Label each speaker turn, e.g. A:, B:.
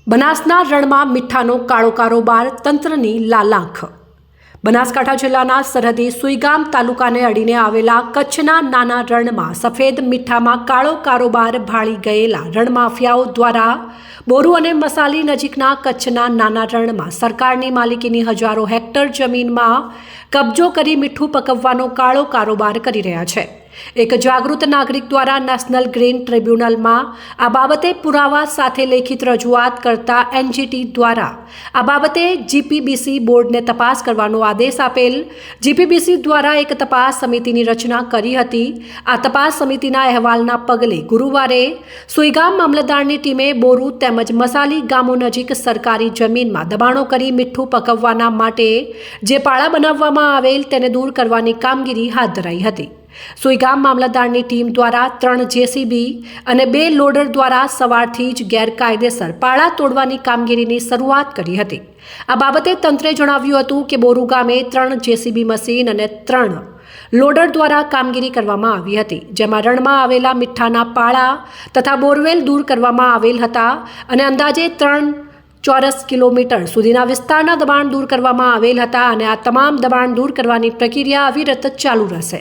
A: બનાસના રણમાં મીઠાનો કાળો કારોબાર, તંત્રની લાલાંખ। બનાસકાંઠા જિલ્લાના સરહદી સુઈગામ તાલુકાને અડીને આવેલા કચ્છના નાના રણમાં સફેદ મીઠામાં કાળો કારોબાર ભાળી ગયેલા રણમાફિયાઓ દ્વારા બોરુ અને મસાલી નજીકના કચ્છના નાના રણમાં સરકારની માલિકીની હજારો હેક્ટર જમીનમાં કબજો કરી મીઠું પકવવાનો કાળો કારોબાર કરી રહ્યા છે। એક જાગૃત નાગરિક દ્વારા નેશનલ ગ્રીન ટ્રિબ્યુનલમાં આ બાબતે પુરાવા સાથે લેખિત રજૂઆત કરતા એનજીટી દ્વારા આ બાબતે જીપીબીસી બોર્ડને તપાસ કરવાનો આદેશ આપેલ। જીપીબીસી દ્વારા એક તપાસ સમિતિની રચના કરી હતી। આ તપાસ સમિતિના અહેવાલના પગલે ગુરુવારે સુઈગામ મામલતદારની ટીમે બોરુ તેમજ મસાલી ગામો નજીક સરકારી જમીનમાં દબાણો કરી મીઠું પકવવાના માટે જે પાળા બનાવવામાં આવેલ તેને દૂર કરવાની કામગીરી હાથ ધરાઈ હતી। સુઈગામ મામલતદારની ટીમ દ્વારા 3 જેસીબી અને 2 લોડર દ્વારા સવારથી જ ગેરકાયદેસર પાળા તોડવાની કામગીરીની શરૂઆત કરી હતી। આ બાબતે તંત્રે જણાવ્યું હતું કે બોરુ ગામે 3 જેસીબી મશીન અને 3 લોડર દ્વારા કામગીરી કરવામાં આવી હતી, જેમાં રણમાં આવેલા મીઠાના પાળા તથા બોરવેલ દૂર કરવામાં આવેલ હતા અને અંદાજે 3 ચોરસ કિલોમીટર સુધીના વિસ્તારના દબાણ દૂર કરવામાં આવેલ હતા અને આ તમામ દબાણ દૂર કરવાની પ્રક્રિયા અવિરત ચાલુ રહેશે।